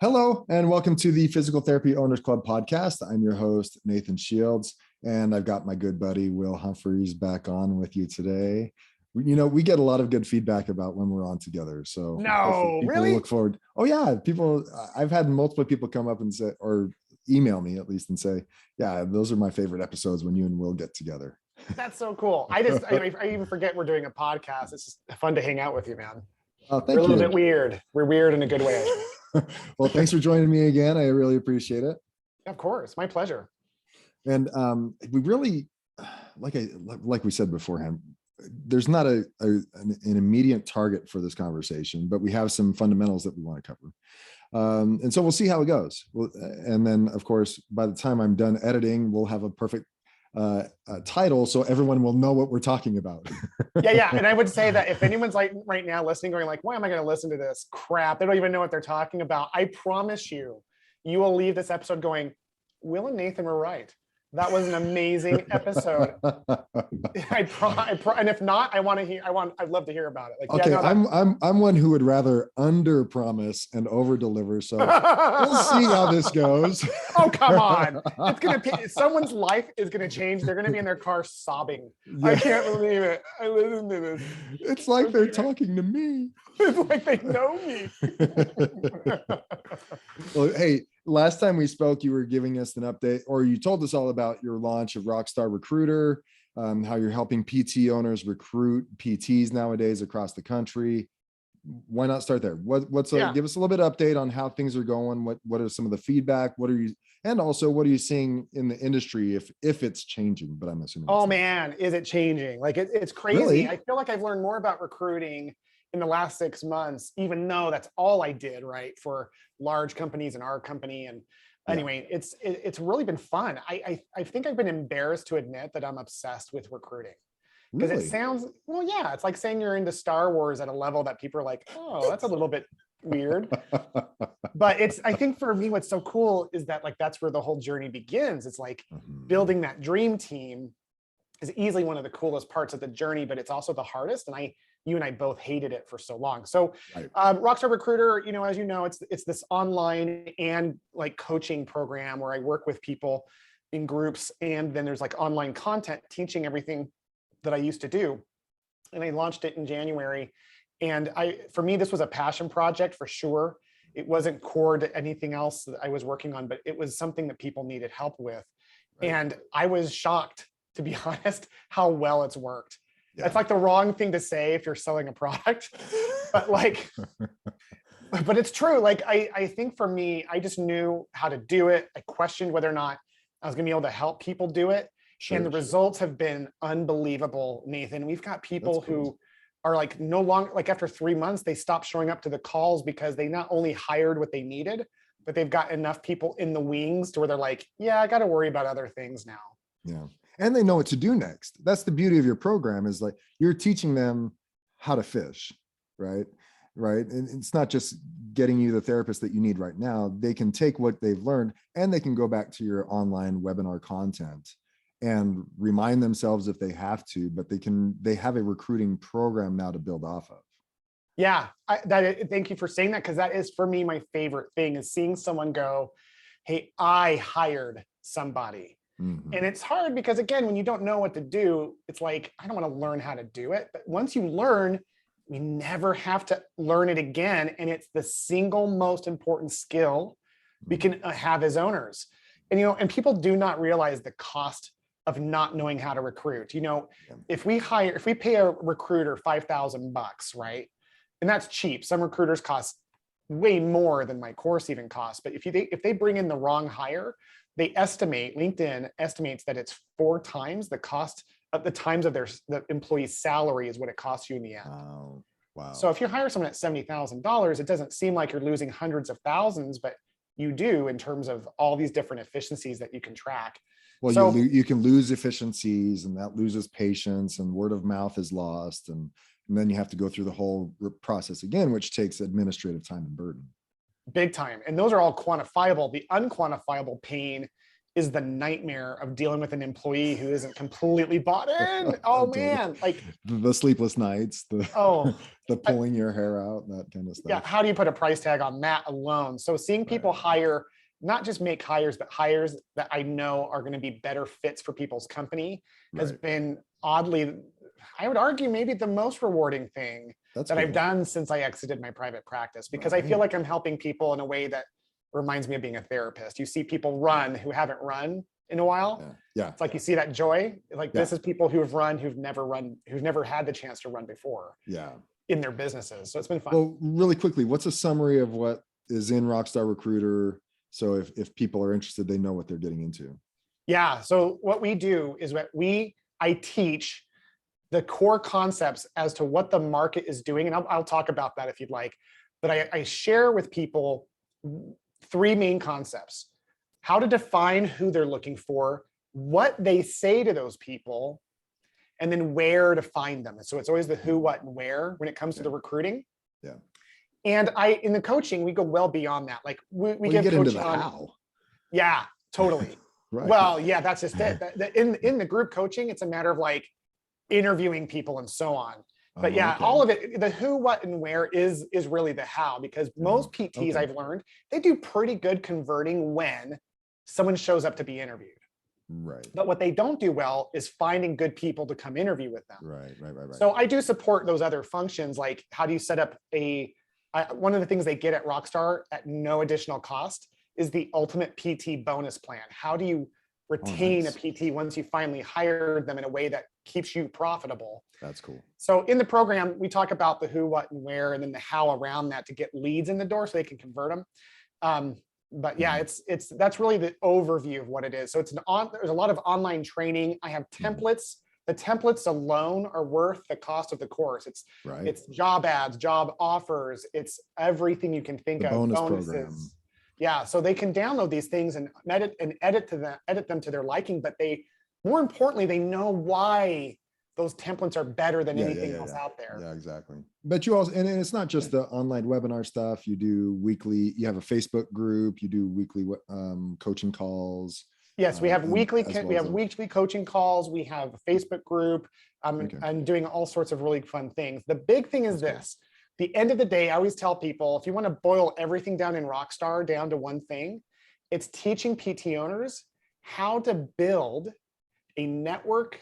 Hello, and welcome to the Physical Therapy Owners Club podcast. I'm your host, Nathan Shields, and I've got my good buddy, Will Humphreys, back on with you today. We get a lot of good feedback about when we're on together. So No, people really? look forward. Oh, yeah. I've had multiple people come up and say, or email me at least and say, yeah, those are my favorite episodes when you and Will get together. That's so cool. I even forget we're doing a podcast. It's just fun to hang out with you, man. Oh, We're thank a little you. bit weird. We're weird in a good way. Well, thanks for joining me again. I really appreciate it. Of course, my pleasure. And we really, like we said beforehand, there's not an immediate target for this conversation, but we have some fundamentals that we want to cover. And so we'll see how it goes. And then, of course, by the time I'm done editing, we'll have a perfect title so everyone will know what we're talking about. Yeah. And I would say that if anyone's like right now listening, going like, why am I going to listen to this crap? They don't even know what they're talking about. I promise you, you will leave this episode going, Will and Nathan were right. That was an amazing episode. And if not, I'd love to hear about it. Like, okay, yeah, no, I'm one who would rather under promise and over deliver. So we'll see how this goes. Oh, come on. Someone's life is going to change. They're going to be in their car sobbing. Yeah. I can't believe it. I listened to this. It's like they're talking to me. It's like they know me. Well, hey, last time we spoke, you were giving us an update, or you told us all about your launch of Rockstar Recruiter, how you're helping PT owners recruit PTs nowadays across the country. Why not start there? Give us a little bit of update on how things are going. What are some of the feedback? And also what are you seeing in the industry if it's changing? But I'm assuming. Oh man, is it changing? Like it's crazy. Really? I feel like I've learned more about recruiting in the last 6 months, even though that's all I did, right, for large companies and our company. And anyway, it's really been fun. I think I've been embarrassed to admit that I'm obsessed with recruiting. Because It sounds, well, yeah, it's like saying you're into Star Wars at a level that people are like, oh, that's a little bit weird. But I think for me, what's so cool is that like, that's where the whole journey begins. It's like building that dream team is easily one of the coolest parts of the journey, but it's also the hardest. And you and I both hated it for so long. So Rockstar Recruiter, as you know, it's this online and like coaching program where I work with people in groups. And then there's like online content teaching everything that I used to do. And I launched it in January. And for me, this was a passion project for sure. It wasn't core to anything else that I was working on, but it was something that people needed help with. Right. And I was shocked, to be honest, how well it's worked. Yeah. It's like the wrong thing to say if you're selling a product, but but it's true. Like, I think for me, I just knew how to do it. I questioned whether or not I was gonna be able to help people do it. And the results have been unbelievable, Nathan. We've got people who are like no longer, like after 3 months, they stopped showing up to the calls because they not only hired what they needed, but they've got enough people in the wings to where they're like, yeah, I got to worry about other things now. Yeah. And they know what to do next. That's the beauty of your program, is like you're teaching them how to fish, right? And it's not just getting you the therapist that you need right now. They can take what they've learned and they can go back to your online webinar content and remind themselves if they have to, but they have a recruiting program now to build off of. Yeah, thank you for saying that, because that is for me my favorite thing, is seeing someone go, hey, I hired somebody. Mm-hmm. And it's hard because, again, when you don't know what to do, it's like, I don't want to learn how to do it. But once you learn, we never have to learn it again. And it's the single most important skill we can have as owners. And, and people do not realize the cost of not knowing how to recruit. If we pay a recruiter $5,000, right? And that's cheap. Some recruiters cost way more than my course even costs. But if they bring in the wrong hire, LinkedIn estimates that it's 4 times the cost of the times of the employee's salary is what it costs you in the end. Wow. So if you hire someone at $70,000, it doesn't seem like you're losing hundreds of thousands, but you do in terms of all these different efficiencies that you can track. Well, so, you can lose efficiencies, and that loses patience, and word of mouth is lost. And then you have to go through the whole process again, which takes administrative time and burden. Big time. And those are all quantifiable. The unquantifiable pain is the nightmare of dealing with an employee who isn't completely bought in. Oh man, like the sleepless nights, the oh, the pulling your hair out, that kind of yeah. stuff. How do you put a price tag on that alone? So seeing people hire, not just make hires, but hires that I know are going to be better fits for people's company has been oddly, I would argue, maybe the most rewarding thing that I've done since I exited my private practice, because I feel like I'm helping people in a way that reminds me of being a therapist. You see people run who haven't run in a while. Yeah. It's like you see that joy. Like this is people who have run, who've never had the chance to run before. Yeah. In their businesses. So it's been fun. Well, really quickly, what's a summary of what is in Rockstar Recruiter? So if people are interested, they know what they're getting into. Yeah. So what we do is I teach the core concepts as to what the market is doing. And I'll talk about that if you'd like. But I share with people 3 main concepts: how to define who they're looking for, what they say to those people, and then where to find them. So it's always the who, what, and where when it comes to the recruiting. Yeah. And in the coaching, we go well beyond that. Like we give get coaching into the on how. Yeah, totally. Well, yeah, that's just it. In the group coaching, it's a matter of like interviewing people and so on. But all of it, the who, what, and where is really the how, because most PTs I've learned, they do pretty good converting when someone shows up to be interviewed. Right. But what they don't do well is finding good people to come interview with them. Right. So I do support those other functions, like how do you set up one of the things they get at Rockstar at no additional cost is the ultimate PT bonus plan. How do you retain a PT once you finally hired them in a way that keeps you profitable? That's cool. So in the program, we talk about the who, what, and where, and then the how around that to get leads in the door so they can convert them. But yeah, that's really the overview of what it is. So there's a lot of online training. I have templates. The templates alone are worth the cost of the course. It's job ads, job offers. It's everything you can think of. Bonus bonuses. Program. Yeah, so they can download these things and edit them to their liking. But more importantly, they know why those templates are better than anything else out there. Yeah, exactly. But you also, and it's not just the online webinar stuff. You do weekly, you have a Facebook group, you do weekly coaching calls. Yes, we have weekly coaching calls. We have a Facebook group. I'm doing all sorts of really fun things. The big thing is this. The end of the day, I always tell people, if you want to boil everything down in Rockstar down to one thing, it's teaching PT owners how to build a network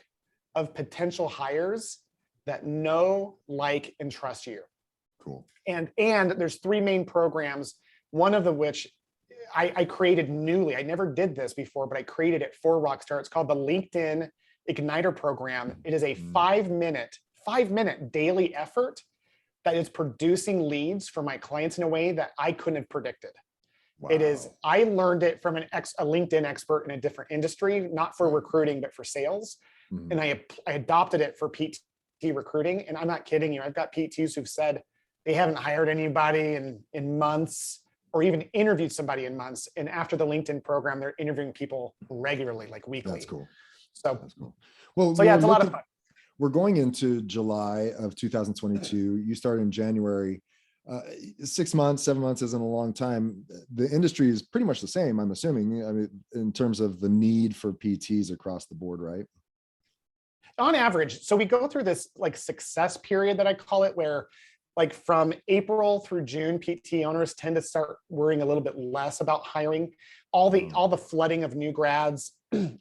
of potential hires that know, like, and trust you. Cool. And there's 3 main programs, one of which I created newly. I never did this before, but I created it for Rockstar. It's called the LinkedIn Igniter program. It is a 5-minute daily effort that is producing leads for my clients in a way that I couldn't have predicted. Wow. I learned it from a LinkedIn expert in a different industry, not for recruiting, but for sales. And I adopted it for PT recruiting. And I'm not kidding you. I've got PTs who've said they haven't hired anybody in months or even interviewed somebody in months. And after the LinkedIn program, they're interviewing people regularly, like weekly. That's cool. So that's cool. Well, so yeah, it's a lot of fun. We're going into July of 2022. You started in January. 6 months, 7 months isn't a long time. The industry is pretty much the same, I'm assuming. I mean, in terms of the need for PTs across the board, right? On average. So we go through this like success period that I call it, where like from April through June, PT owners tend to start worrying a little bit less about hiring. All the flooding of new grads and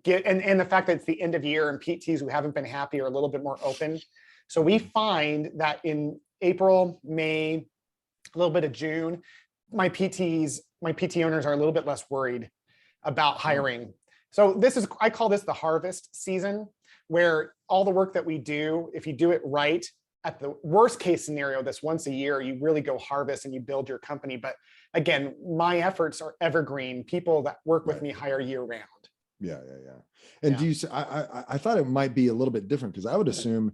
the fact that it's the end of year and PTs who haven't been happy are a little bit more open. So we find that in April, May, a little bit of June, my PT owners are a little bit less worried about hiring. So I call this the harvest season, where all the work that we do, if you do it right, at the worst case scenario, this once a year, you really go harvest and you build your company. But again, my efforts are evergreen. People that work with me hire year round. Yeah. And do you, I thought it might be a little bit different, because I would assume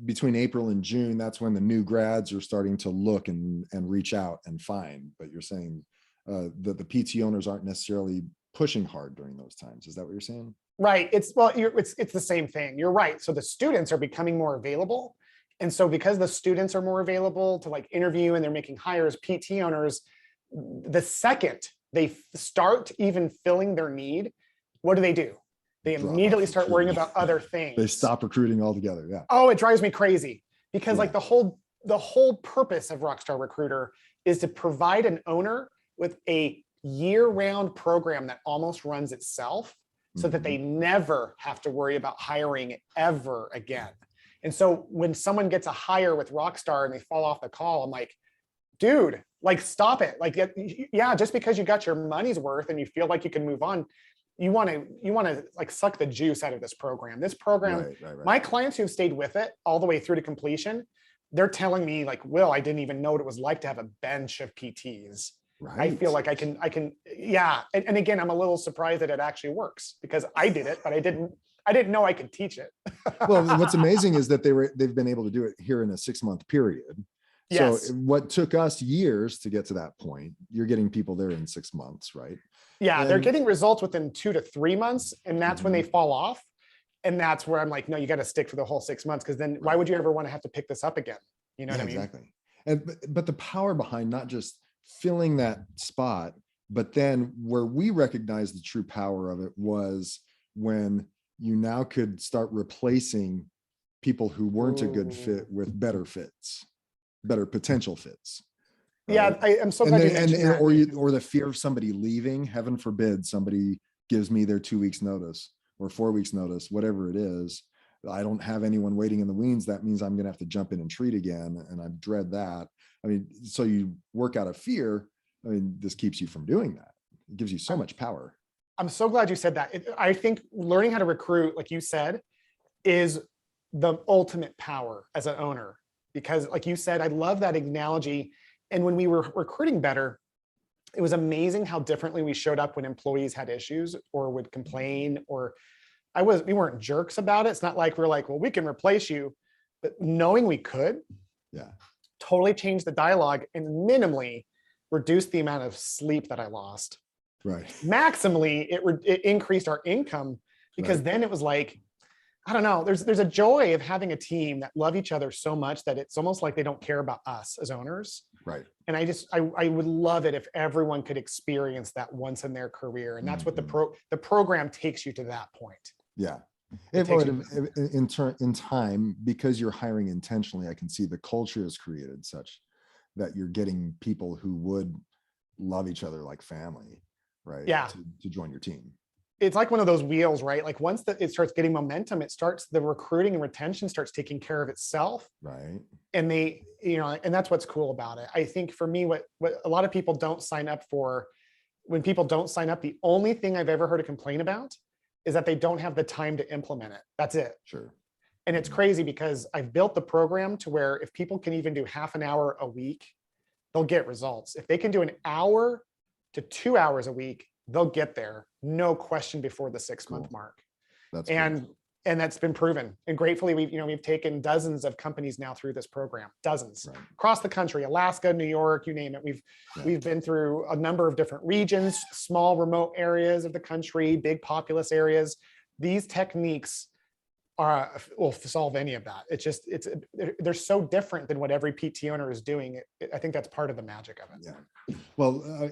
between April and June, that's when the new grads are starting to look and reach out and find. But you're saying that the PT owners aren't necessarily pushing hard during those times. Is that what you're saying? Right. It's the same thing. You're right. So the students are becoming more available. And so because the students are more available to like interview and they're making hires, PT owners, the second they start even filling their need, what do? They Drop immediately off start worrying recruiting. about other They things. stop recruiting altogether. Yeah. Oh, it drives me crazy because Yeah. like the whole purpose of Rockstar Recruiter is to provide an owner with a year-round program that almost runs itself so that they never have to worry about hiring ever again. And so when someone gets a hire with Rockstar and they fall off the call, I'm like, dude, like, stop it. Like, yeah, just because you got your money's worth and you feel like you can move on, you want to like suck the juice out of this program. This program, Right. my clients who've stayed with it all the way through to completion, they're telling me like, Will, I didn't even know what it was like to have a bench of PTs. Right. I feel like I can, yeah. And again, I'm a little surprised that it actually works because I did it, but I didn't know I could teach it. Well, what's amazing is that they've been able to do it here in a 6-month period. Yes. So what took us years to get to that point, you're getting people there in 6 months, right? Yeah, they're getting results within 2 to 3 months, and that's when they fall off. And that's where I'm like, no, you got to stick for the whole 6 months, because then why would you ever want to have to pick this up again? You know what I mean? Exactly. But the power behind not just filling that spot, but then where we recognized the true power of it was when you now could start replacing people who weren't a good fit with better fits, better potential fits. Right? Yeah, I'm so glad you mentioned that. Or the fear of somebody leaving. Heaven forbid somebody gives me their 2 weeks notice or 4 weeks notice, whatever it is. I don't have anyone waiting in the wings. That means I'm going to have to jump in and treat again. And I dread that. I mean, so you work out of fear. I mean, this keeps you from doing that. It gives you so much power. I'm so glad you said that. I think learning how to recruit, like you said, is the ultimate power as an owner, because like you said, I love that analogy. And when we were recruiting better, it was amazing how differently we showed up when employees had issues or would complain, or we weren't jerks about it. It's not like we're like, well, we can replace you, but knowing we could, totally changed the dialogue and minimally reduced the amount of sleep that I lost. Right. Maximally, it increased our income, because then it was like, I don't know, there's a joy of having a team that love each other so much that it's almost like they don't care about us as owners. Right. And I would love it if everyone could experience that once in their career. And that's what the program takes you to that point. Yeah. In time, because you're hiring intentionally, I can see the culture is created such that you're getting people who would love each other like family, right? Yeah. To join your team. It's like one of those wheels, right? Like once it starts getting momentum, the recruiting and retention starts taking care of itself. Right. And and that's what's cool about it. I think for me, what a lot of people don't sign up for, when people don't sign up, the only thing I've ever heard a complaint about is that they don't have the time to implement it. That's it. Sure. And it's crazy because I've built the program to where if people can even do half an hour a week, they'll get results. If they can do an hour to 2 hours a week, they'll get there, no question, before the 6-month mark. That's cool. And that's been proven. And gratefully, we've taken dozens of companies now through this program, dozens across the country, Alaska, New York, you name it. We've been through a number of different regions, small remote areas of the country, big populous areas. These techniques will solve any of that. They're so different than what every PT owner is doing. I think that's part of the magic of it. Yeah. Well,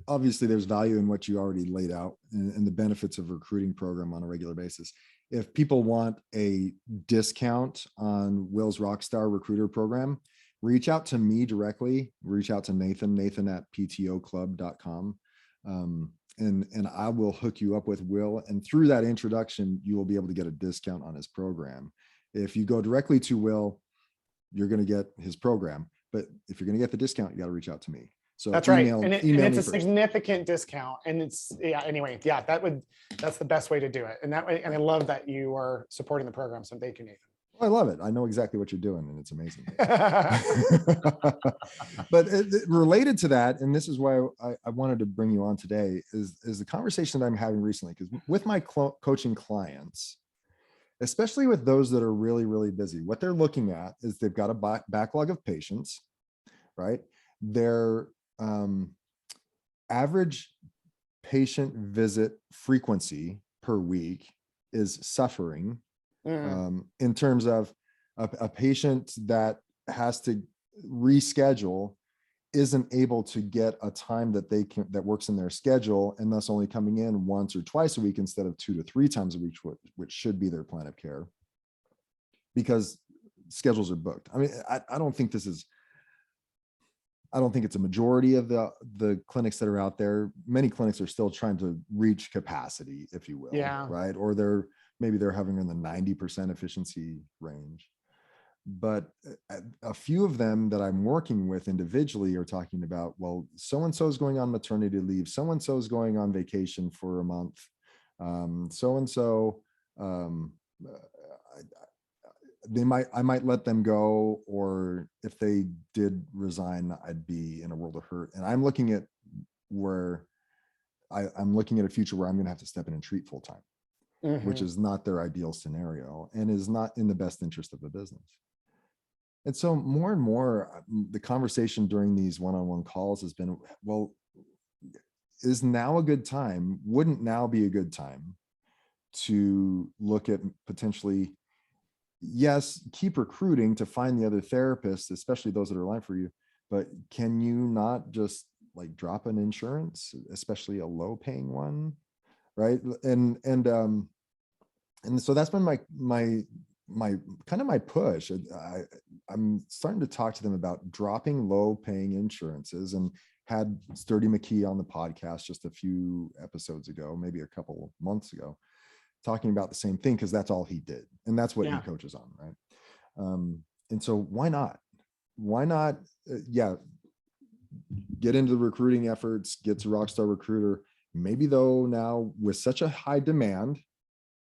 obviously there's value in what you already laid out and the benefits of a recruiting program on a regular basis. If people want a discount on Will's Rockstar Recruiter program, reach out to me directly. Reach out to Nathan at ptoclub.com. And I will hook you up with Will. And through that introduction, you will be able to get a discount on his program. If you go directly to Will, you're going to get his program. But if you're going to get the discount, you got to reach out to me. So that's right. And it's a significant discount. And that's the best way to do it. And I love that you are supporting the program. So thank you, Nathan. I love it. I know exactly what you're doing, and it's amazing. But related to that, and this is why I wanted to bring you on today, is the conversation that I'm having recently. Because with my coaching clients, especially with those that are really, really busy, what they're looking at is they've got a backlog of patients, right? Their average patient visit frequency per week is suffering. In terms of a patient that has to reschedule isn't able to get a time that that works in their schedule, and thus only coming in once or twice a week instead of 2 to 3 times a week, which should be their plan of care, because schedules are booked. I mean, I don't think it's a majority of the clinics that are out there. Many clinics are still trying to reach capacity, if you will, right? Or maybe they're having in the 90% efficiency range. But a few of them that I'm working with individually are talking about, well, so-and-so is going on maternity leave, so-and-so is going on vacation for a month, so-and-so, I might let them go, or if they did resign, I'd be in a world of hurt. And I'm looking at I'm looking at a future where I'm going to have to step in and treat full time, which is not their ideal scenario and is not in the best interest of the business. And so more and more, the conversation during these one-on-one calls has been, well, is now a good time? Wouldn't now be a good time to look at potentially, yes, keep recruiting to find the other therapists, especially those that are aligned for you, but can you not just like drop an insurance, especially a low paying one, right? And so that's been my kind of my push. I'm starting to talk to them about dropping low paying insurances, and had Sturdy McKee on the podcast just a few episodes ago, maybe a couple months ago, talking about the same thing, because that's all he did. And that's what he coaches on, right? And so why not, get into the recruiting efforts, get to Rockstar Recruiter. Maybe though, now with such a high demand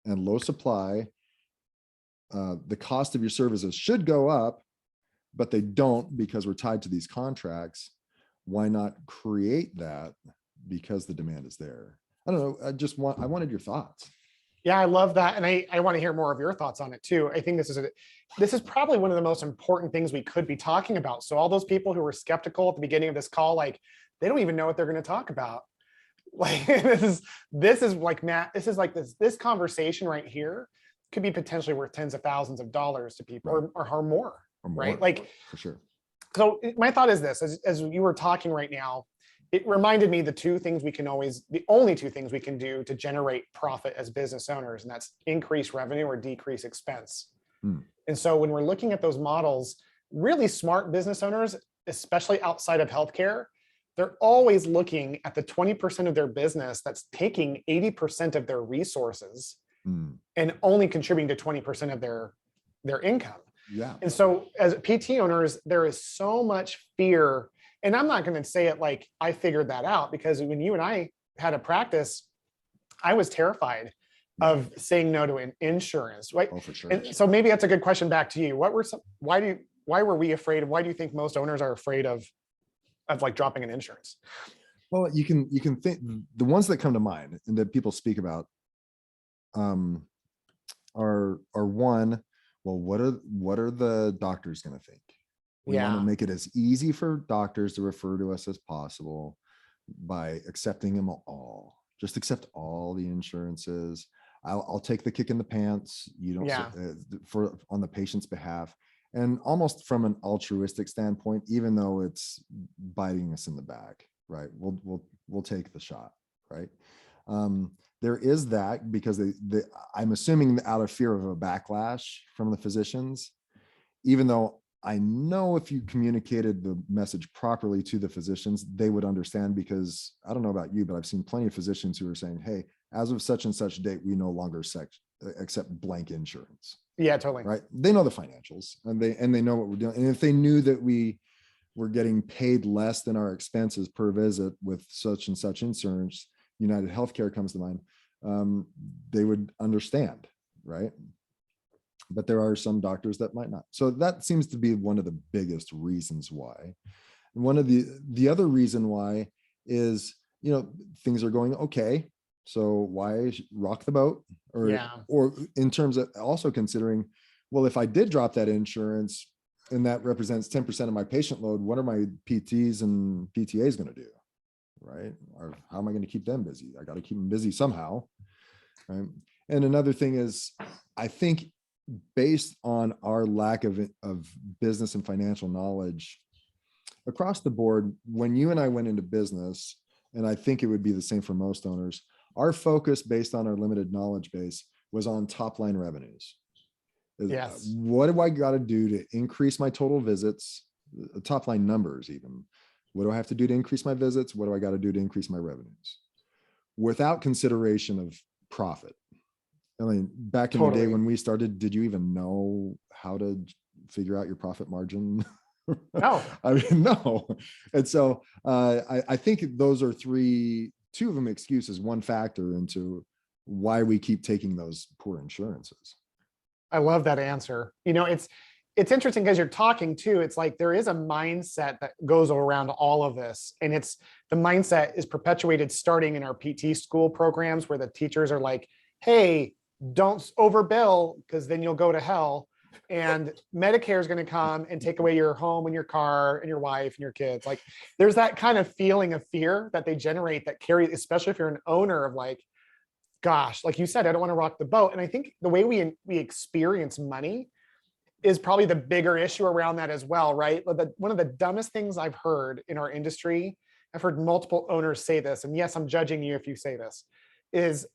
and low supply, the cost of your services should go up, but they don't, because we're tied to these contracts. Why not create that because the demand is there? I don't know. I wanted your thoughts. Yeah, I love that. And I want to hear more of your thoughts on it too. I think this is probably one of the most important things we could be talking about. So all those people who were skeptical at the beginning of this call, like, they don't even know what they're going to talk about. Like, this is like, Matt, this conversation right here could be potentially worth tens of thousands of dollars to people, right, or more, right? Like, for sure. So my thought is this, as you were talking right now, it reminded me the only two things we can do to generate profit as business owners, and that's increase revenue or decrease expense. And so when we're looking at those models, really smart business owners, especially outside of healthcare, they're always looking at the 20% of their business that's taking 80% of their resources and only contributing to 20% of their income. Yeah. And so as PT owners, there is so much fear. And I'm not going to say it like I figured that out, because when you and I had a practice, I was terrified of saying no to an insurance, right? Oh, for sure. And so maybe that's a good question back to you. Why were we afraid of, why do you think most owners are afraid of like dropping an insurance? Well, you can think the ones that come to mind and that people speak about are one, well, what are the doctors going to think? We want to make it as easy for doctors to refer to us as possible by accepting them all. Just accept all the insurances. I'll take the kick in the pants, on the patient's behalf, and almost from an altruistic standpoint, even though it's biting us in the back, right? We'll take the shot, right? There is that, because I'm assuming out of fear of a backlash from the physicians, even though I know if you communicated the message properly to the physicians, they would understand, because I don't know about you, but I've seen plenty of physicians who are saying, hey, as of such and such date, we no longer accept blank insurance. Yeah, totally. Right. They know the financials, and they know what we're doing. And if they knew that we were getting paid less than our expenses per visit with such and such insurance, United Healthcare comes to mind, they would understand, right? But there are some doctors that might not. So that seems to be one of the biggest reasons why. And one of the other reason why is, things are going okay. So why rock the boat? Or in terms of also considering, well, if I did drop that insurance and that represents 10% of my patient load, what are my PTs and PTAs going to do? Right? Or how am I going to keep them busy? I got to keep them busy somehow. Right? And another thing is, I think, based on our lack of business and financial knowledge, across the board, when you and I went into business, and I think it would be the same for most owners, our focus based on our limited knowledge base was on top line revenues. Yes. What do I got to do to increase my total visits, top line numbers even? What do I have to do to increase my visits? What do I got to do to increase my revenues? Without consideration of profit. I mean, back in the day when we started, did you even know how to figure out your profit margin? No. I mean, no. And so I think those are two of them excuses, one factor into why we keep taking those poor insurances. I love that answer. You know, it's interesting because you're talking too. It's like there is a mindset that goes around all of this. And it's the mindset is perpetuated starting in our PT school programs where the teachers are like, hey, don't overbill because then you'll go to hell. And Medicare is going to come and take away your home and your car and your wife and your kids. Like there's that kind of feeling of fear that they generate that carry, especially if you're an owner of like, gosh, like you said, I don't want to rock the boat. And I think the way we experience money is probably the bigger issue around that as well, right? One of the dumbest things I've heard in our industry, I've heard multiple owners say this, and yes, I'm judging you if you say this, is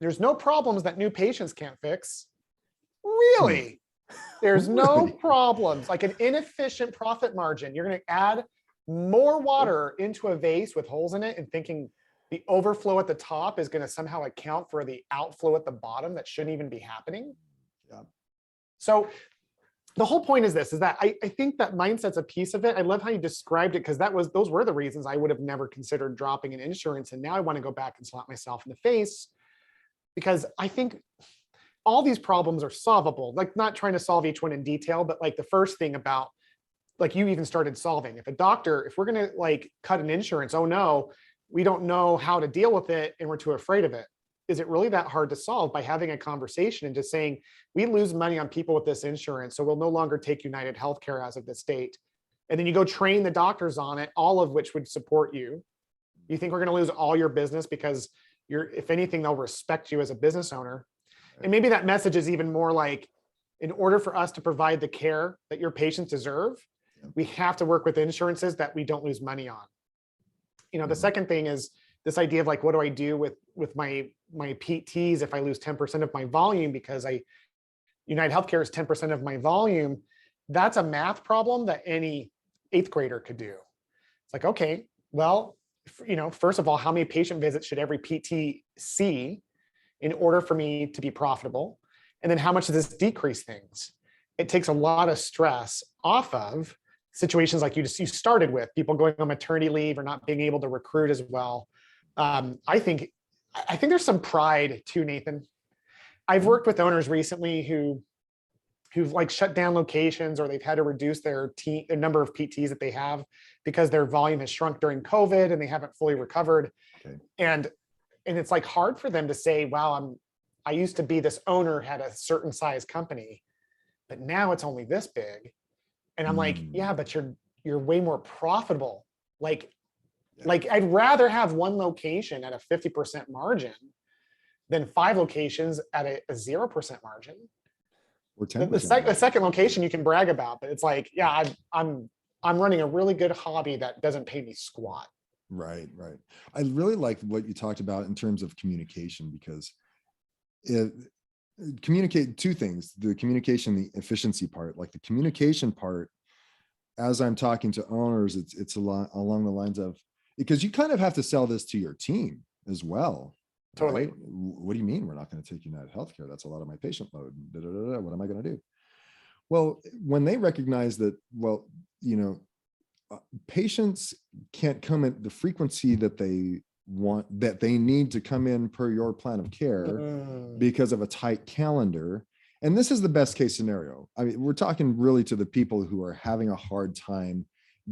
there's no problems that new patients can't fix. Really? There's no problems, like an inefficient profit margin. You're going to add more water into a vase with holes in it and thinking the overflow at the top is going to somehow account for the outflow at the bottom that shouldn't even be happening. Yeah. So the whole point is this, is that I think that mindset's a piece of it. I love how you described it because those were the reasons I would have never considered dropping an insurance. And now I want to go back and slap myself in the face because I think all these problems are solvable, like not trying to solve each one in detail, but like the first thing about, like you even started solving, if we're going to like cut an insurance, oh no, we don't know how to deal with it and we're too afraid of it. Is it really that hard to solve by having a conversation and just saying, we lose money on people with this insurance, so we'll no longer take United Healthcare as of this date. And then you go train the doctors on it, all of which would support you. You think we're going to lose all your business because if anything, they'll respect you as a business owner. And maybe that message is even more like, in order for us to provide the care that your patients deserve, we have to work with insurances that we don't lose money on. You know, the second thing is this idea of like, what do I do with my PTs if I lose 10% of my volume because United Healthcare is 10% of my volume? That's a math problem that any 8th grader could do. It's like, okay, well, you know, first of all, how many patient visits should every PT see in order for me to be profitable? And then how much does this decrease things? It takes a lot of stress off of situations like you started with, people going on maternity leave or not being able to recruit as well. I think there's some pride too, Nathan. I've worked with owners recently who've like shut down locations or they've had to reduce their number of PTs that they have because their volume has shrunk during COVID and they haven't fully recovered. Okay. And it's like hard for them to say, wow, I used to be this owner, had a certain size company, but now it's only this big. And I'm like, yeah, but you're way more profitable. Like I'd rather have one location at a 50% margin than 5 locations at a 0% margin. Or 10%. The second location you can brag about, but it's like, yeah, I'm running a really good hobby that doesn't pay me squat. Right. I really like what you talked about in terms of communication, because communicate two things: the communication, the efficiency part. Like the communication part, as I'm talking to owners, it's a lot along the lines of, because you kind of have to sell this to your team as well. Totally. Right? What do you mean we're not going to take United Healthcare? That's a lot of my patient load. What am I going to do? Well, when they recognize that, well, you know, patients can't come at the frequency that they want, that they need to come in per your plan of care because of a tight calendar. And this is the best case scenario. I mean, we're talking really to the people who are having a hard time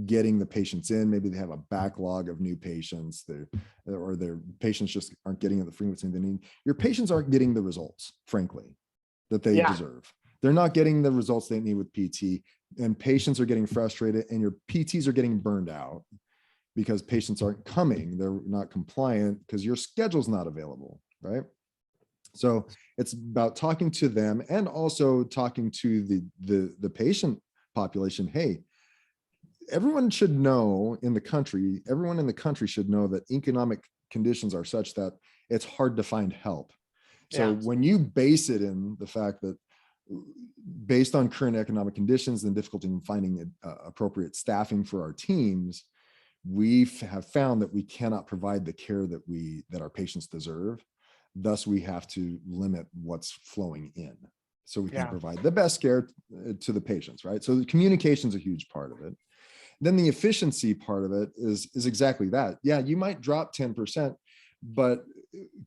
getting the patients in. Maybe they have a backlog of new patients, or their patients just aren't getting at the frequency they need. Your patients aren't getting the results, frankly, that they deserve. They're not getting the results they need with PT, and patients are getting frustrated, and your PTs are getting burned out because patients aren't coming. They're not compliant because your schedule's not available, right? So it's about talking to them and also talking to the patient population. Hey, everyone should know in the country, everyone in the country should know that economic conditions are such that it's hard to find help. So Yeah. when you base it in the fact that based on current economic conditions and difficulty in finding appropriate staffing for our teams, we have found that we cannot provide the care that our patients deserve. Thus, we have to limit what's flowing in so we can provide the best care to the patients, right? So the communication is a huge part of it. Then the efficiency part of it is exactly that. Yeah, you might drop 10%, but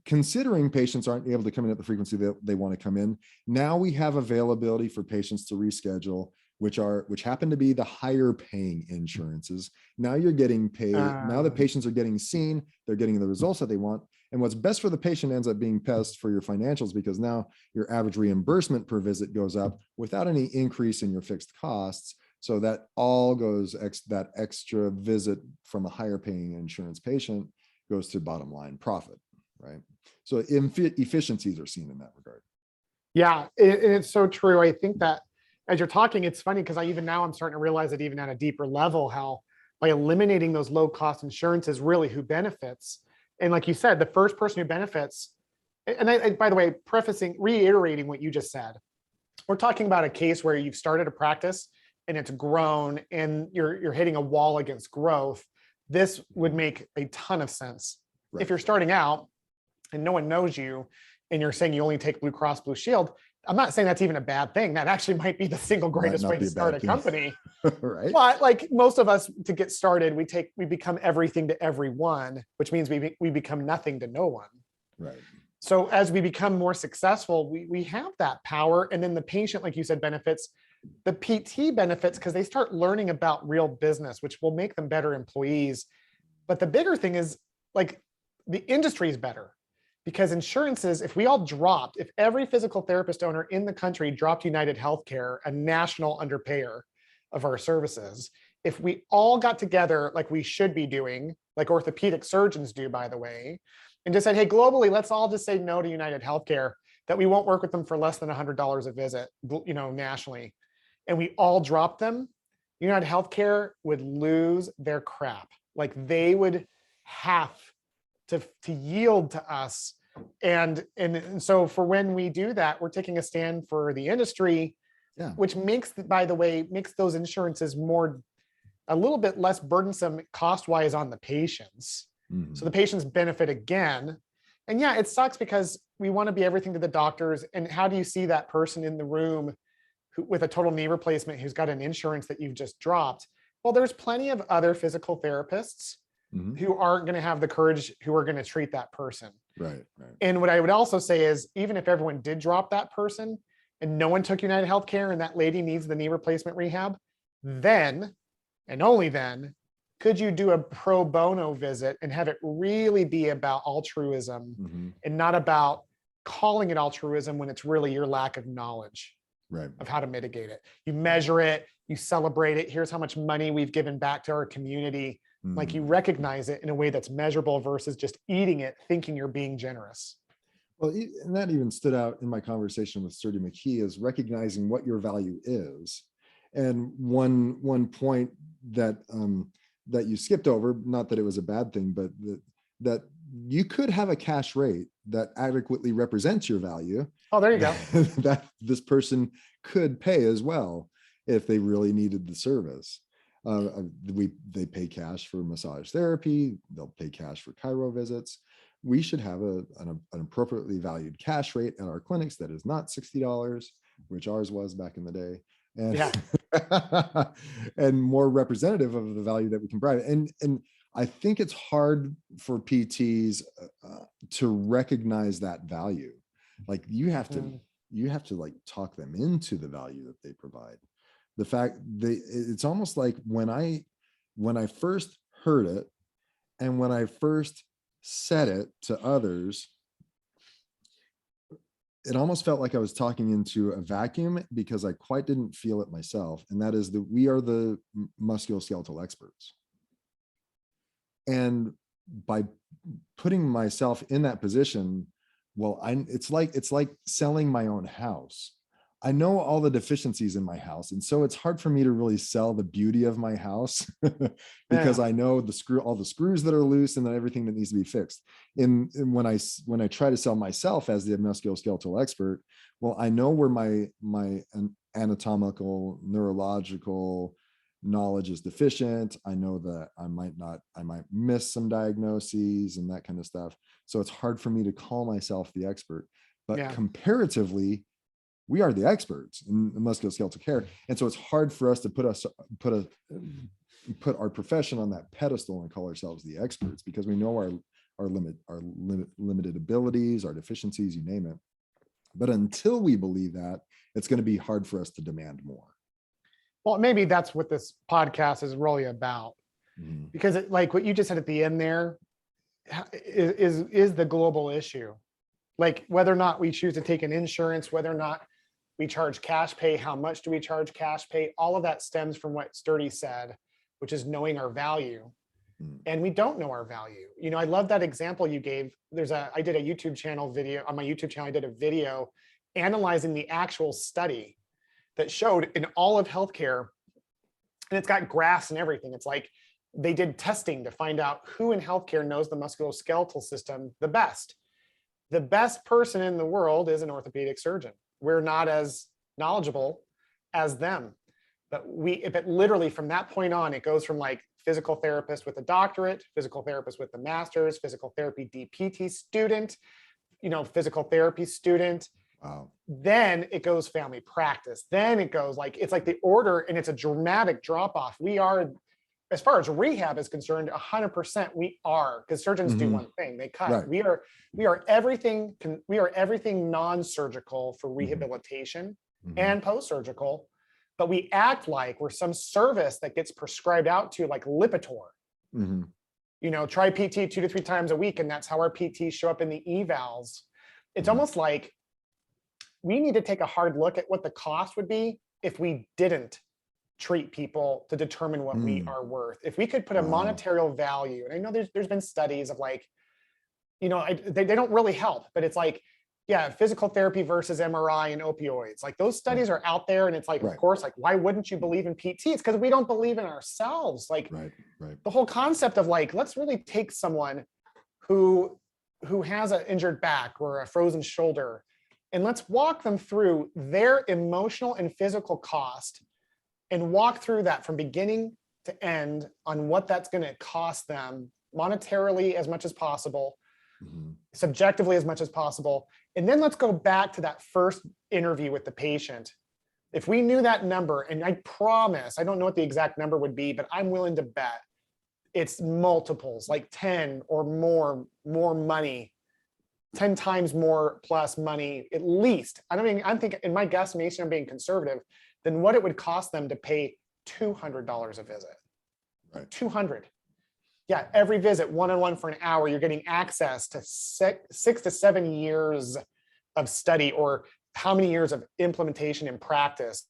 considering patients aren't able to come in at the frequency that they want to come in, now we have availability for patients to reschedule, which happen to be the higher paying insurances. Now you're getting paid. Now the patients are getting seen, they're getting the results that they want. And what's best for the patient ends up being best for your financials, because now your average reimbursement per visit goes up without any increase in your fixed costs. So that all goes, that extra visit from a higher paying insurance patient goes to bottom line profit, right? So efficiencies are seen in that regard. Yeah, it's so true. I think that as you're talking, it's funny because I'm starting to realize that even at a deeper level, how by eliminating those low cost insurances, really who benefits. And like you said, the first person who benefits, and by the way, reiterating what you just said, we're talking about a case where you've started a practice and it's grown and you're hitting a wall against growth. This would make a ton of sense. Right. If you're starting out and no one knows you and you're saying you only take Blue Cross Blue Shield, I'm not saying that's even a bad thing. That actually might be the single greatest way to start a company. Right. But like most of us, to get started, we become everything to everyone, which means we become nothing to no one. Right. So as we become more successful, we have that power. And then the patient, like you said, benefits. The PT benefits because they start learning about real business, which will make them better employees. But the bigger thing is, like, the industry is better because insurances, if every physical therapist owner in the country dropped United Healthcare, a national underpayer of our services, if we all got together like we should be doing, like orthopedic surgeons do, by the way, and just said, hey, globally, let's all just say no to United Healthcare, that we won't work with them for less than $100 a visit, nationally, and we all dropped them, United Healthcare would lose their crap. Like, they would have to yield to us. And so for when we do that, we're taking a stand for the industry, which makes those insurances a little bit less burdensome cost-wise on the patients. Mm-hmm. So the patients benefit again. And yeah, it sucks because we want to be everything to the doctors. And how do you see that person in the room with a total knee replacement who's got an insurance that you've just dropped? Well, there's plenty of other physical therapists who aren't going to have the courage, who are going to treat that person. Right. And what I would also say is, even if everyone did drop that person and no one took United Healthcare and that lady needs the knee replacement rehab, then, and only then, could you do a pro bono visit and have it really be about altruism and not about calling it altruism when it's really your lack of knowledge of how to mitigate it. You measure it, you celebrate it. Here's how much money we've given back to our community. Like, you recognize it in a way that's measurable versus just eating it, thinking you're being generous. Well, and that even stood out in my conversation with Sturdy McKee, is recognizing what your value is. And one point that that you skipped over, not that it was a bad thing, but that you could have a cash rate that adequately represents your value. Oh, there you go. That this person could pay as well if they really needed the service. They pay cash for massage therapy. They'll pay cash for chiro visits. We should have an appropriately valued cash rate at our clinics that is not $60, which ours was back in the day, and and more representative of the value that we can provide. And I think it's hard for PTs to recognize that value. Like, you have to like talk them into the value that they provide. The fact it's almost like when I first heard it and when I first said it to others, it almost felt like I was talking into a vacuum because I quite didn't feel it myself. And that is that we are the musculoskeletal experts. And by putting myself in that position, well, it's like selling my own house. I know all the deficiencies in my house. And so it's hard for me to really sell the beauty of my house because I know all the screws that are loose and then everything that needs to be fixed. And when I try to sell myself as the musculoskeletal expert, well, I know where my anatomical, neurological knowledge is deficient. I know that I might miss some diagnoses and that kind of stuff. So it's hard for me to call myself the expert, but comparatively, we are the experts in musculoskeletal care. And so it's hard for us to put our profession on that pedestal and call ourselves the experts because we know our limited abilities, our deficiencies, you name it. But until we believe that, it's going to be hard for us to demand more. Well, maybe that's what this podcast is really about. Because like what you just said at the end there is the global issue. Like whether or not we choose to take an insurance, whether or not we charge cash pay, how much do we charge cash pay? All of that stems from what Sturdy said, which is knowing our value. And we don't know our value. You know, I love that example you gave. I did a YouTube channel video on my YouTube channel. I did a video analyzing the actual study that showed in all of healthcare, and it's got graphs and everything. It's like they did testing to find out who in healthcare knows the musculoskeletal system the best. The best person in the world is an orthopedic surgeon. We're not as knowledgeable as them, but literally from that point on, it goes from like physical therapist with a doctorate, physical therapist with the master's, physical therapy DPT student, physical therapy student. Wow. Then it goes family practice. Then it goes it's like the order, and it's a dramatic drop off. We are, as far as rehab is concerned, 100% we are, because surgeons do one thing, they cut. Right. We are everything non-surgical for rehabilitation and post-surgical, but we act like we're some service that gets prescribed out to like Lipitor. Try PT 2 to 3 times a week, and that's how our PTs show up in the evals. It's almost like we need to take a hard look at what the cost would be if we didn't treat people to determine what we are worth. If we could put a monetary value, and I know there's been studies of like, they don't really help, but it's like, physical therapy versus MRI and opioids. Like those studies are out there, and it's like, of course, like why wouldn't you believe in PT? It's because we don't believe in ourselves. Like the whole concept of like, let's really take someone who has an injured back or a frozen shoulder, and let's walk them through their emotional and physical cost and walk through that from beginning to end on what that's going to cost them monetarily as much as possible, subjectively as much as possible. And then let's go back to that first interview with the patient. If we knew that number, and I promise, I don't know what the exact number would be, but I'm willing to bet it's multiples, like 10 or more money, 10 times more plus money, at least. I'm thinking, in my guesstimation, I'm being conservative, than what it would cost them to pay $200 a visit. Right. 200. Yeah, every visit, one-on-one for an hour, you're getting access to 6 to 7 years of study, or how many years of implementation and practice.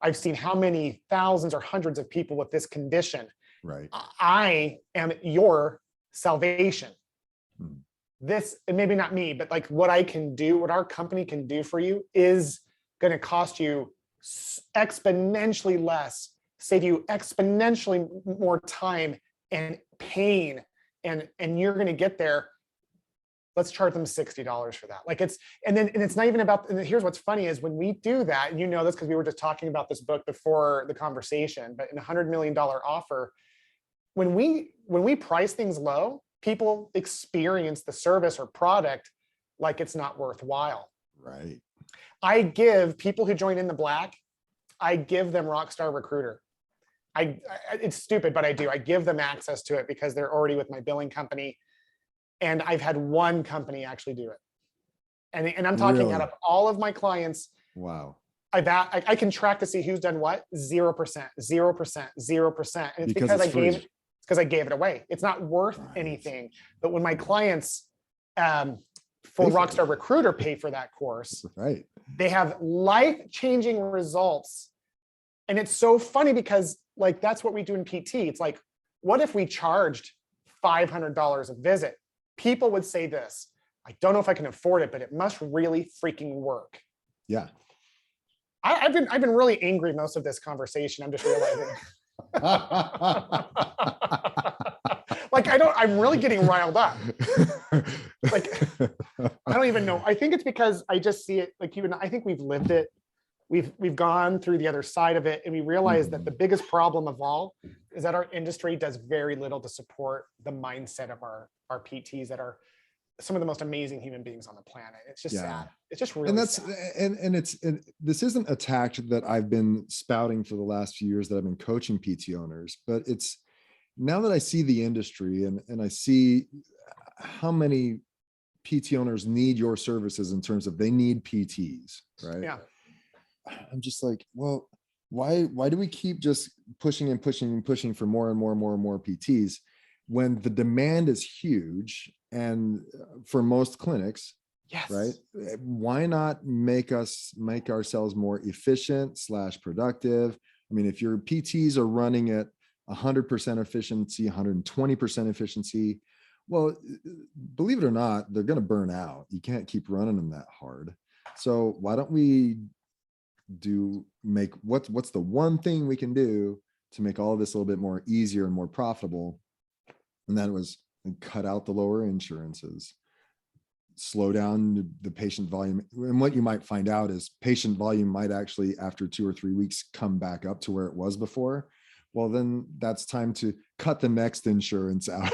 I've seen how many thousands or hundreds of people with this condition. Right. I am your salvation. This, and maybe not me, but like what I can do, what our company can do for you is going to cost you exponentially less, save you exponentially more time and pain, and you're going to get there. Let's charge them $60 for that. Like it's not even about, and here's what's funny is when we do that, and you know this because we were just talking about this book before the conversation, but in a $100 million offer, when we price things low, people experience the service or product like it's not worthwhile. Right. I give people who join in the black, I give them Rockstar Recruiter. It's stupid, but I do. I give them access to it because they're already with my billing company. And I've had one company actually do it. And I'm talking out of all of my clients. Wow. I can track to see who's done what, 0%, 0%, 0%. And it's because I gave it away. It's not worth anything. But when my clients for Rockstar Recruiter pay for that course, they have life-changing results. And it's so funny because like that's what we do in PT. It's like, what if we charged $500 a visit? People would say this, I don't know if I can afford it, but it must really freaking work. Yeah. I've been really angry most of this conversation. I'm just realizing. Like I'm really getting riled up. Like, I don't even know. I think it's because I just see it like you and I think we've lived it. We've gone through the other side of it, and we realize that the biggest problem of all is that our industry does very little to support the mindset of our PTs that are some of the most amazing human beings on the planet. It's just sad. It's just really sad. And this isn't a tact that I've been spouting for the last few years that I've been coaching PT owners, but it's now that I see the industry and I see how many PT owners need your services in terms of they need PTs, right? Yeah. I'm just like, well, why do we keep just pushing and pushing and pushing for more and more and more and more PTs when the demand is huge? And for most clinics, yes, right? Why not make ourselves more efficient / productive? I mean, if your PTs are running at 100% efficiency, 120% efficiency, well, believe it or not, they're going to burn out. You can't keep running them that hard. So why don't we what's the one thing we can do to make all of this a little bit more easier and more profitable? And that was cut out the lower insurances, slow down the patient volume. And what you might find out is patient volume might actually, after 2 or 3 weeks, come back up to where it was before. Well, then that's time to cut the next insurance out.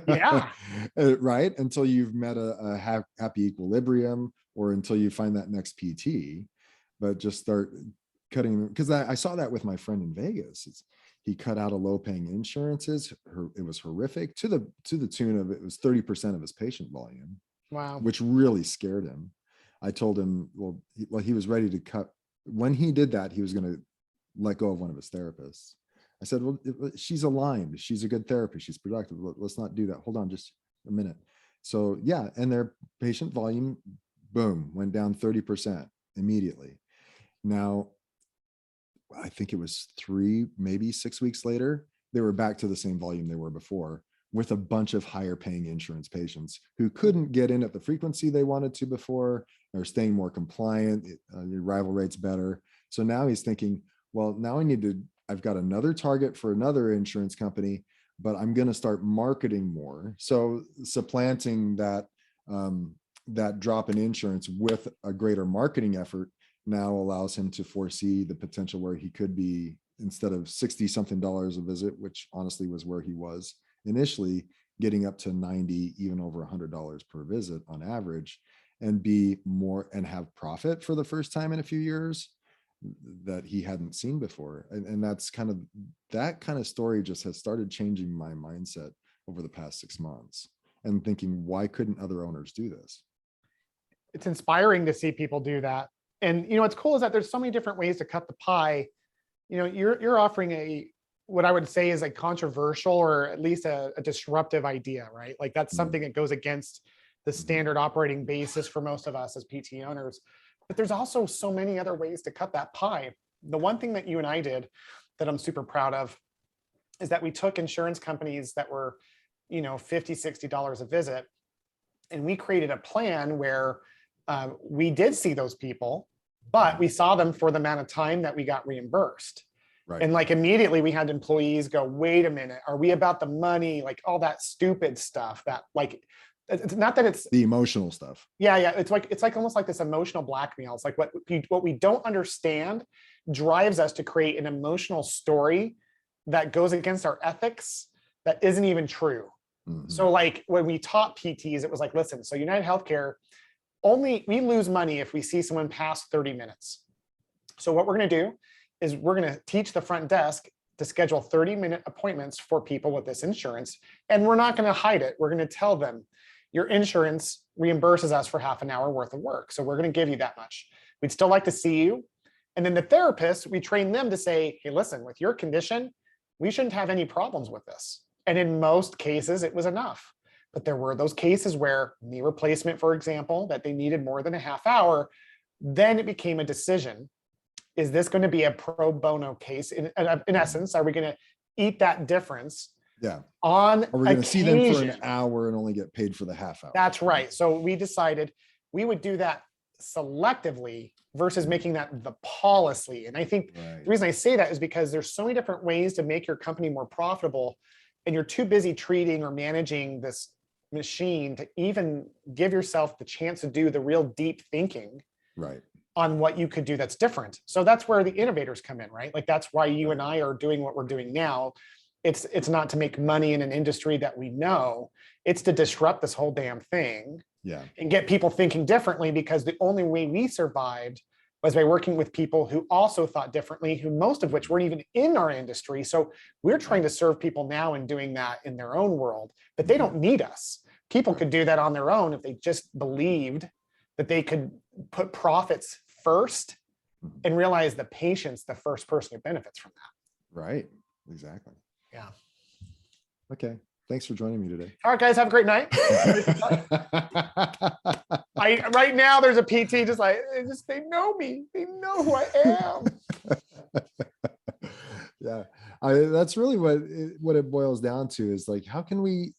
Yeah. Right? Until you've met a happy equilibrium, or until you find that next PT. But just start cutting, because I saw that with my friend in Vegas. He cut out a low-paying insurances. It was horrific to the tune of, it was 30% of his patient volume. Wow. Which really scared him. I told him, well, he was ready to cut. When he did that, he was going to let go of one of his therapists. I said, well, she's aligned. She's a good therapist. She's productive. Let's not do that. Hold on just a minute. So yeah, and their patient volume, boom, went down 30% immediately. Now, I think it was 3, maybe 6 weeks later, they were back to the same volume they were before, with a bunch of higher paying insurance patients who couldn't get in at the frequency they wanted to before, or staying more compliant. Your arrival rate's better. So now he's thinking, well, now I've got another target for another insurance company, but I'm going to start marketing more. So supplanting that drop in insurance with a greater marketing effort now allows him to foresee the potential where he could be, instead of $60-something a visit, which honestly was where he was initially, getting up to 90, even over $100 per visit on average, and be more and have profit for the first time in a few years that he hadn't seen before. And that's that kind of story just has started changing my mindset over the past 6 months, and thinking, why couldn't other owners do this? It's inspiring to see people do that. And what's cool is that there's so many different ways to cut the pie. You're offering what I would say is a controversial, or at least a disruptive idea, right? Like that's something that goes against the standard operating basis for most of us as PT owners. But there's also so many other ways to cut that pie. The one thing that you and I did that I'm super proud of is that we took insurance companies that were, $50, $60 a visit, and we created a plan where we did see those people, but we saw them for the amount of time that we got reimbursed. Right. And like immediately we had employees go, wait a minute, are we about the money? Like all that stupid stuff that like, it's not that it's the emotional stuff. Yeah. It's like almost like this emotional blackmail. It's like what we don't understand drives us to create an emotional story that goes against our ethics that isn't even true. Mm-hmm. So like when we taught PTs, it was like, listen, so United Healthcare, we lose money if we see someone past 30 minutes. So what we're going to do is we're going to teach the front desk to schedule 30-minute appointments for people with this insurance. And we're not going to hide it. We're going to tell them your insurance reimburses us for half an hour worth of work. So we're going to give you that much. We'd still like to see you. And then the therapists, we train them to say, hey, listen, with your condition, we shouldn't have any problems with this. And in most cases, it was enough. But there were those cases where knee replacement, for example, that they needed more than a half hour. Then it became a decision. Is this going to be a pro bono case? In essence, are we going to eat that difference? Yeah. On Are we going to see them for an hour and only get paid for the half hour? That's right. So we decided we would do that selectively versus making that the policy. And I think the reason I say that is because there's so many different ways to make your company more profitable, and you're too busy treating or managing this machine to even give yourself the chance to do the real deep thinking on what you could do that's different. So that's where the innovators come in, right? Like that's why you and I are doing what we're doing now. It's not to make money in an industry that we know, it's to disrupt this whole damn thing and get people thinking differently, because the only way we survived was by working with people who also thought differently, who most of which weren't even in our industry. So we're trying to serve people now and doing that in their own world, but they don't need us. People could do that on their own if they just believed that they could put profits first and realize the patient's the first person who benefits from that. Right. Exactly. Yeah. Okay. Thanks for joining me today. All right, guys, have a great night. Right now there's a PT just like, they know me. They know who I am. Yeah. That's really what it boils down to, is like, how can we,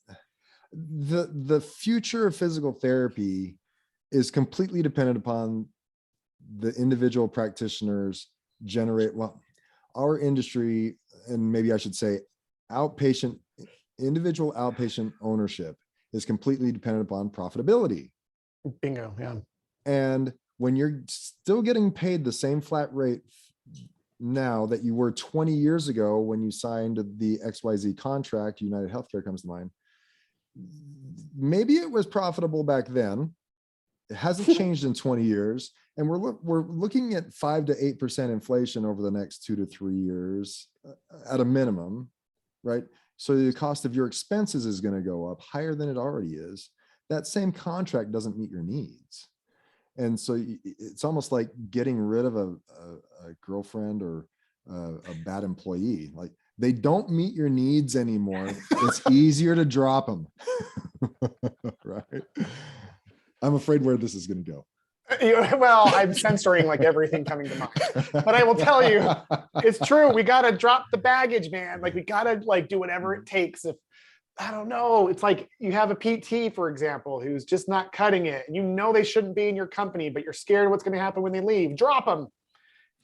the future of physical therapy is completely dependent upon the individual practitioners our industry, and maybe I should say individual outpatient ownership is completely dependent upon profitability. Bingo. Yeah. And when you're still getting paid the same flat rate now that you were 20 years ago when you signed the XYZ contract, United Healthcare comes to mind. Maybe it was profitable back then. It hasn't changed in 20 years. And we're looking at 5 to 8% inflation over the next 2 to 3 years at a minimum, right? So the cost of your expenses is going to go up higher than it already is. That same contract doesn't meet your needs. And so it's almost like getting rid of a girlfriend or a bad employee. Like, they don't meet your needs anymore. It's easier to drop them. Right? I'm afraid where this is going to go. Well, I'm censoring like everything coming to mind, but I will tell you, it's true. We got to drop the baggage, man. Like, we got to like do whatever it takes. If I don't know, it's like you have a PT, for example, who's just not cutting it, and you know they shouldn't be in your company, but you're scared of what's going to happen when they leave. Drop them.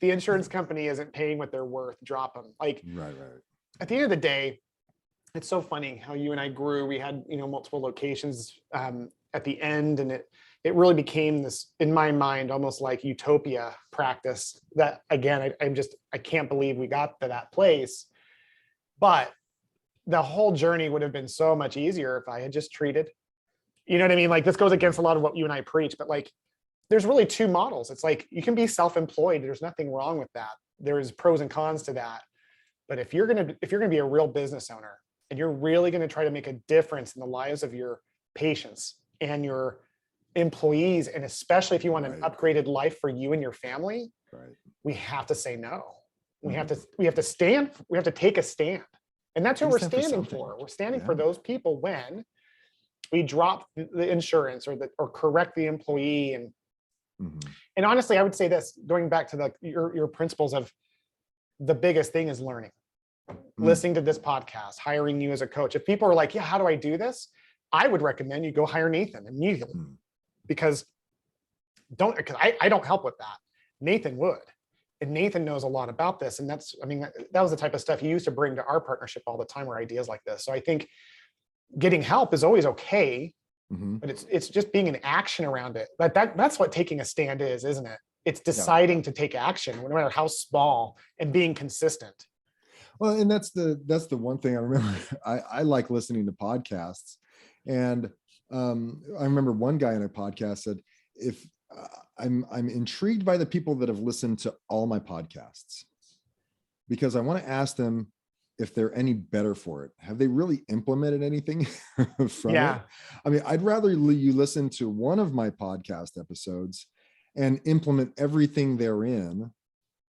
The insurance company isn't paying what they're worth. Drop them. Like, right. At the end of the day, it's so funny how you and I grew. We had, multiple locations at the end, and it really became this, in my mind, almost like utopia practice that, again, I can't believe we got to that place. But the whole journey would have been so much easier if I had just treated, you know what I mean? Like, this goes against a lot of what you and I preach, but like, there's really two models. It's like, you can be self-employed. There's nothing wrong with that. There's pros and cons to that. But if you're going to be a real business owner, and you're really going to try to make a difference in the lives of your patients and your employees, and especially if you want an upgraded life for you and your family, we have to say no. We have to stand. We have to take a stand. And that's what we're standing for. We're standing for those people when we drop the insurance or correct the employee. And honestly, I would say this, going back to your principles of, the biggest thing is learning. Listening to this podcast, hiring you as a coach. If people are like, yeah, how do I do this? I would recommend you go hire Nathan immediately, because I don't help with that. Nathan would. And Nathan knows a lot about this. And that was the type of stuff he used to bring to our partnership all the time, were ideas like this. So I think getting help is always okay, but it's just being in action around it. But that's what taking a stand is, isn't it? It's deciding to take action, no matter how small, and being consistent. Well, and that's the one thing I remember. I like listening to podcasts, and I remember one guy in a podcast said, if I'm intrigued by the people that have listened to all my podcasts, because I want to ask them if they're any better for it. Have they really implemented anything from it? I mean, I'd rather you listen to one of my podcast episodes and implement everything therein,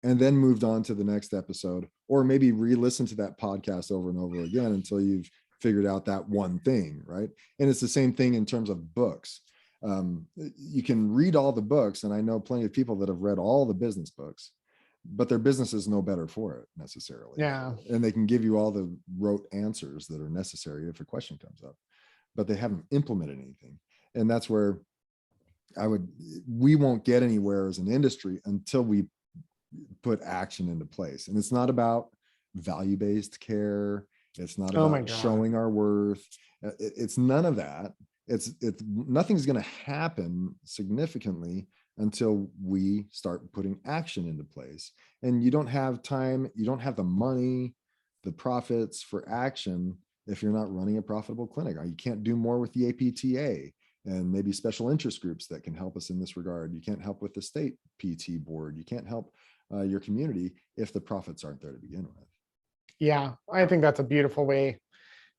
and then moved on to the next episode, or maybe re-listen to that podcast over and over again until you've figured out that one thing, right? And it's the same thing in terms of books. You can read all the books, and I know plenty of people that have read all the business books, but their business is no better for it necessarily. Yeah. And they can give you all the rote answers that are necessary if a question comes up, but they haven't implemented anything. And that's where we won't get anywhere as an industry until we put action into place. And it's not about value-based care. It's not about showing our worth. It's none of that. It's nothing's going to happen significantly until we start putting action into place. And you don't have time, you don't have the money, the profits for action if you're not running a profitable clinic. You can't do more with the APTA and maybe special interest groups that can help us in this regard. You can't help with the state PT board. You can't help your community if the profits aren't there to begin with. Yeah, I think that's a beautiful way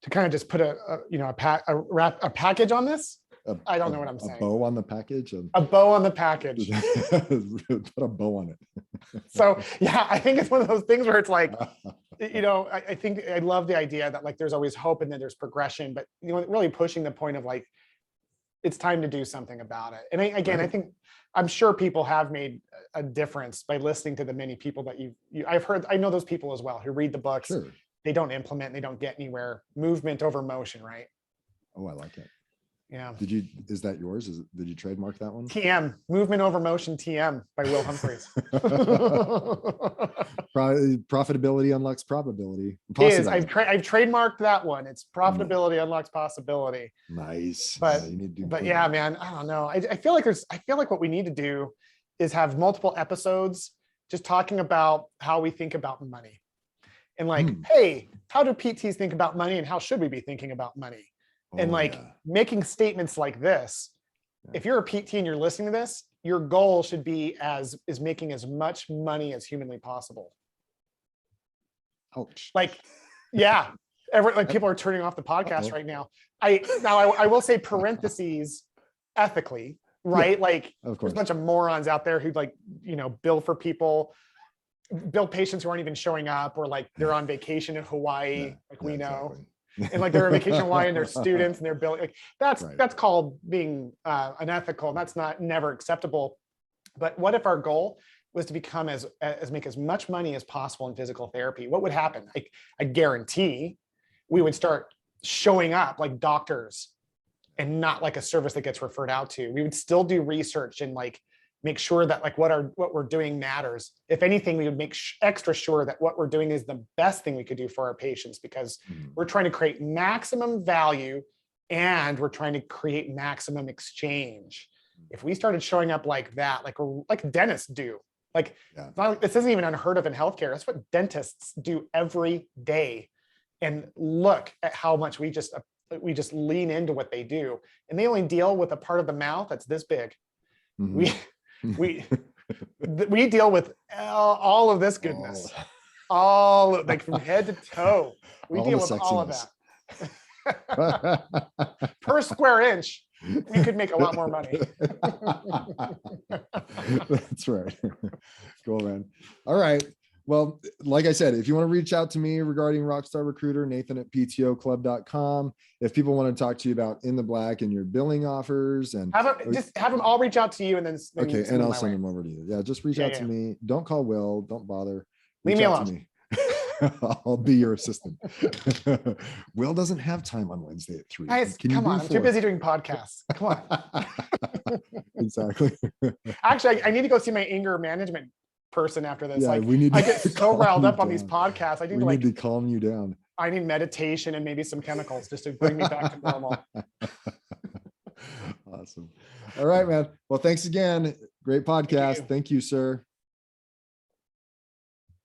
to kind of just put a package on this. I don't know what I'm saying. A bow on the package? A bow on the package. Put a bow on it. So yeah, I think it's one of those things where it's like, I think I love the idea that like there's always hope and then there's progression, but really pushing the point of like, it's time to do something about it. And I think I'm sure people have made a difference by listening to the many people that I know those people as well who read the books. Sure. They don't implement, they don't get anywhere. Movement over motion, right? Oh, I like it. Yeah. Is that yours? Did you trademark that one? TM, movement over motion TM by Will Humphreys. Profitability unlocks probability. I've trademarked that one. It's profitability unlocks possibility. Nice. But yeah, man, I don't know. I feel like what we need to do is have multiple episodes just talking about how we think about money. And like, hey, how do PTs think about money and how should we be thinking about money? And making statements like this, if you're a PT and you're listening to this, your goal should be is making as much money as humanly possible. Ouch. Like, yeah, people are turning off the podcast right now. I will say parentheses ethically, right? Yeah, like there's a bunch of morons out there who bill for people, bill patients who aren't even showing up, or like they're on vacation in Hawaii, we know. Exactly. And like they're on vacation in Hawaii and they're students and they're billing. Like that's called being unethical. That's never acceptable. But what if our goal was to become make as much money as possible in physical therapy? What would happen? I guarantee we would start showing up like doctors and not like a service that gets referred out to. We would still do research and like make sure that like what we're doing matters. If anything, we would make extra sure that what we're doing is the best thing we could do for our patients, because we're trying to create maximum value and we're trying to create maximum exchange. If we started showing up like that, like dentists do, this isn't even unheard of in healthcare. That's what dentists do every day. And look at how much we just lean into what they do. And they only deal with a part of the mouth that's this big. We deal with all of this goodness, all like from head to toe. We deal with all of that. Per square inch, we could make a lot more money. That's right. Cool, man. All right. Well, like I said, if you want to reach out to me regarding Rockstar Recruiter, Nathan@ptoclub.com. If people want to talk to you about In the Black and your billing offers, and just have them all reach out to you, and then okay, and I'll send them over to you. Yeah, just reach out to me. Don't call Will. Don't bother. Leave me alone. I'll be your assistant. Will doesn't have time on Wednesday at 3. Guys, come on. I'm too busy doing podcasts. Come on. Exactly. Actually, I need to go see my anger management person after this. Yeah, I get so riled up on these podcasts. I need to calm you down. I need meditation and maybe some chemicals just to bring me back to normal. Awesome. All right, man. Well, thanks again. Great podcast. Thank you, sir.